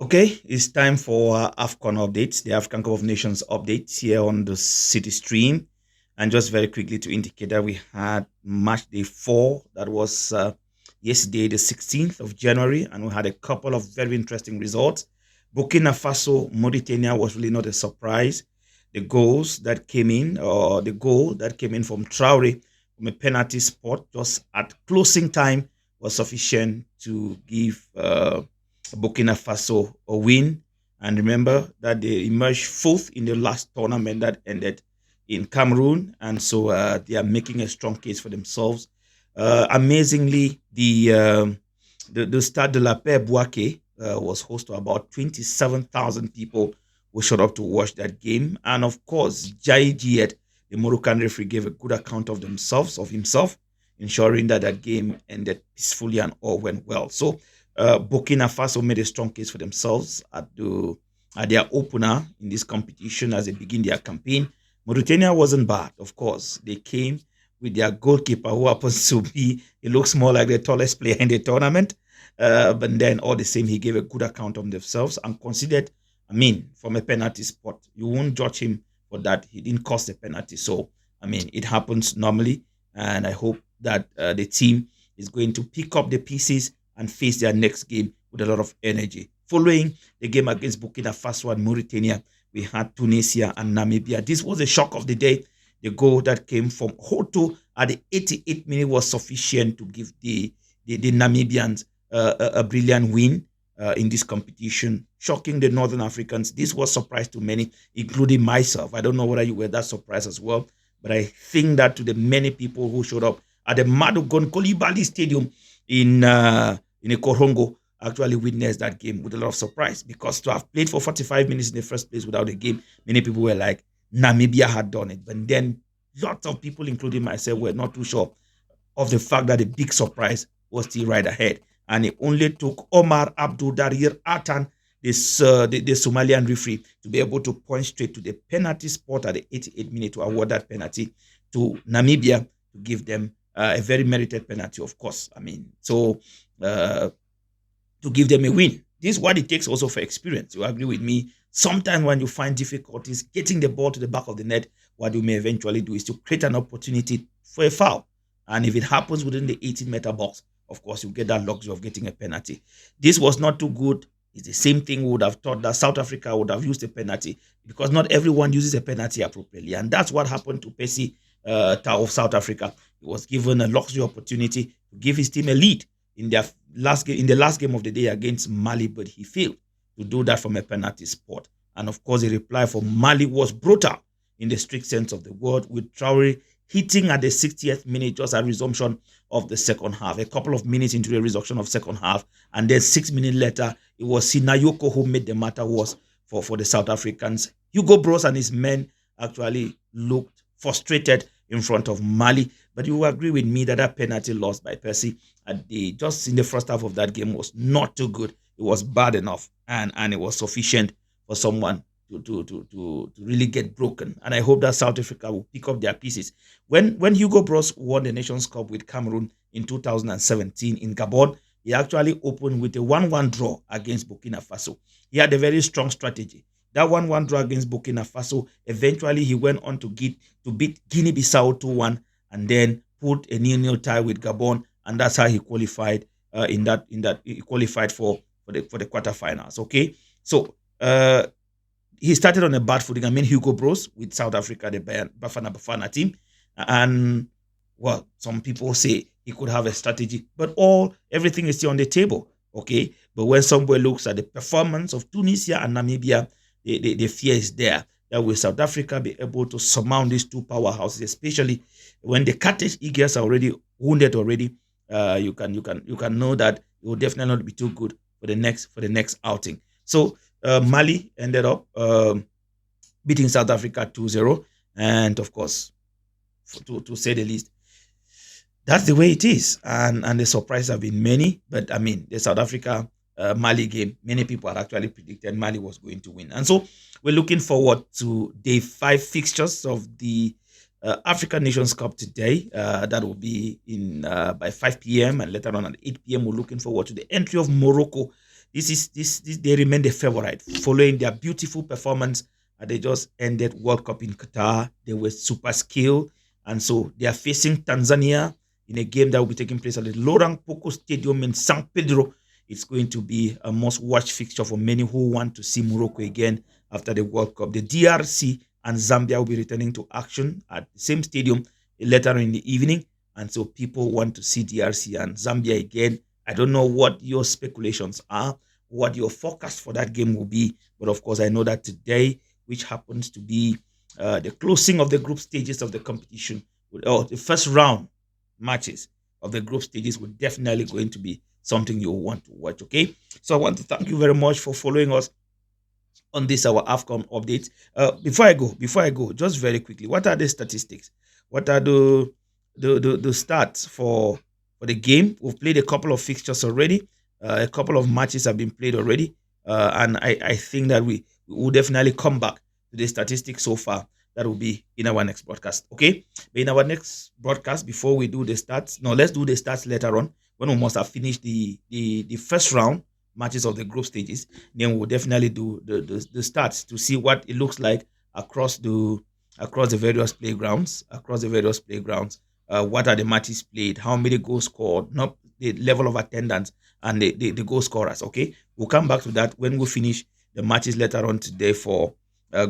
Okay, it's time for AFCON updates, the African Cup of Nations updates here on the City Stream. And just very quickly to indicate that we had match day 4, that was yesterday, the 16th of January, and we had a couple of very interesting results. Burkina Faso, Mauritania was really not a surprise. The goals that came in, or the goal that came in from Traore from a penalty spot just at closing time was sufficient to give Burkina Faso a win. And remember that they emerged fourth in the last tournament that ended in Cameroon. And so they are making a strong case for themselves. Amazingly, the Stade de la Paix Bouaké was host to about 27,000 people who showed up to watch that game. And of course, Jai Giet, the Moroccan referee, gave a good account of himself, ensuring that that game ended peacefully and all went well. So Burkina Faso made a strong case for themselves at their opener in this competition as they begin their campaign. Mauritania wasn't bad, of course. They came with their goalkeeper, who happens to be, he looks more like the tallest player in the tournament. But then, all the same, he gave a good account of themselves and considered, from a penalty spot, you won't judge him for that. He didn't cost a penalty. So, it happens normally. And I hope that the team is going to pick up the pieces and face their next game with a lot of energy. Following the game against Burkina Faso and Mauritania, we had Tunisia and Namibia. This was a shock of the day. The goal that came from Cote at the 88th minute was sufficient to give the Namibians a brilliant win in this competition, shocking the Northern Africans. This was a surprise to many, including myself. I don't know whether you were that surprised as well, but I think that to the many people who showed up at the Madogon Coulibaly Stadium in Korongo actually witnessed that game with a lot of surprise, because to have played for 45 minutes in the first place without a game, many people were like, Namibia had done it. But then lots of people, including myself, were not too sure of the fact that the big surprise was still right ahead. And it only took Omar Abdul Darir Atan, the Somalian referee, to be able to point straight to the penalty spot at the 88th minute to award that penalty to Namibia to give them a very merited penalty, of course. To give them a win. This is what it takes also for experience. You agree with me? Sometimes when you find difficulties getting the ball to the back of the net, what you may eventually do is to create an opportunity for a foul. And if it happens within the 18-meter box, of course, you get that luxury of getting a penalty. This was not too good. It's the same thing we would have thought that South Africa would have used a penalty, because not everyone uses a penalty appropriately. And that's what happened to Percy Tau of South Africa. He was given a luxury opportunity to give his team a lead in the last game of the day against Mali, but he failed to do that from a penalty spot. And of course, the reply from Mali was brutal in the strict sense of the word, with Traore hitting at the 60th minute, just a resumption of the second half. A couple of minutes into the resumption of second half, and then 6 minutes later, it was Sinayoko who made the matter worse for the South Africans. Hugo Bros and his men actually looked frustrated in front of Mali. But you will agree with me that that penalty lost by Percy just in the first half of that game was not too good. It was bad enough, and it was sufficient for someone to really get broken. And I hope that South Africa will pick up their pieces. When Hugo Bros won the Nations Cup with Cameroon in 2017 in Gabon, he actually opened with a 1-1 draw against Burkina Faso. He had a very strong strategy. That 1-1 draw against Burkina Faso, eventually he went on to beat Guinea-Bissau 2-1, and then put a 0-0 tie with Gabon, and that's how he qualified. He qualified for the quarterfinals. Okay, so he started on a bad footing. Hugo Bros with South Africa, the Bafana team, and well, some people say he could have a strategy, but everything is still on the table. Okay, but when somebody looks at the performance of Tunisia and Namibia, the fear is there that will South Africa be able to surmount these two powerhouses, especially when the Carthage Eagles are already wounded already. You can know that it will definitely not be too good for the next outing. So Mali ended up beating South Africa 2-0, and of course, to say the least, that's the way it is. And the surprises have been many, but the South Africa Mali game, many people had actually predicted Mali was going to win. And so we're looking forward to day 5 fixtures of the African Nations Cup today. That will be in by 5 p.m. and later on at 8 p.m. We're looking forward to the entry of Morocco, this they remain the favorite following their beautiful performance. They just ended World Cup in Qatar. They were super skilled, and so they are facing Tanzania in a game that will be taking place at the Laurent Poco Stadium in San Pedro. It's going to be a must-watch fixture for many who want to see Morocco again after the World Cup. The DRC and Zambia will be returning to action at the same stadium later in the evening, and so people want to see DRC and Zambia again. I don't know what your speculations are, what your forecast for that game will be, but of course I know that today, which happens to be the closing of the group stages of the competition, or the first round matches of the group stages, will definitely going to be something you want to watch. Okay, so I want to thank you very much for following us on this our AFCON update. Before I go, just very quickly, what are the statistics? What are the stats for the game? We've played a couple of fixtures already. A couple of matches have been played already, and I think that we will definitely come back to the statistics so far. That will be in our next broadcast. Okay, but in our next broadcast, before we do the stats, no, let's do the stats later on when we must have finished the first round matches of the group stages. Then we'll definitely do the stats to see what it looks like across the various playgrounds. What are the matches played? How many goals scored? Not the level of attendance and the goal scorers. Okay, we'll come back to that when we finish the matches later on today for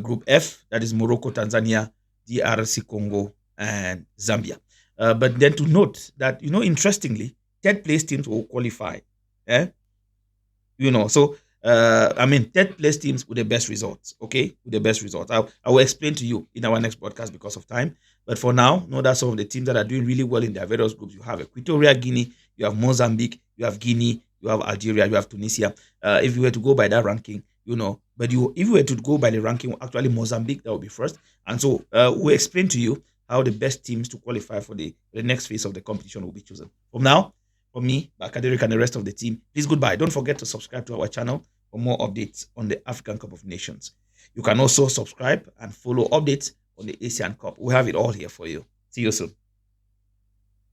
Group F. That is Morocco, Tanzania, DRC Congo, and Zambia. But then to note that, interestingly, third place teams will qualify. So third place teams with the best results. Okay, with the best results. I will explain to you in our next podcast because of time. But for now, know that some of the teams that are doing really well in their various groups. You have Equatorial Guinea, you have Mozambique, you have Guinea, you have Algeria, you have Tunisia. If you were to go by that ranking, if you were to go by the ranking, actually Mozambique, that would be first. And so we'll explain to you how the best teams to qualify for the next phase of the competition will be chosen. From now, for me, Bakaderic, and the rest of the team, please goodbye. Don't forget to subscribe to our channel for more updates on the African Cup of Nations. You can also subscribe and follow updates on the Asian Cup. We have it all here for you. See you soon.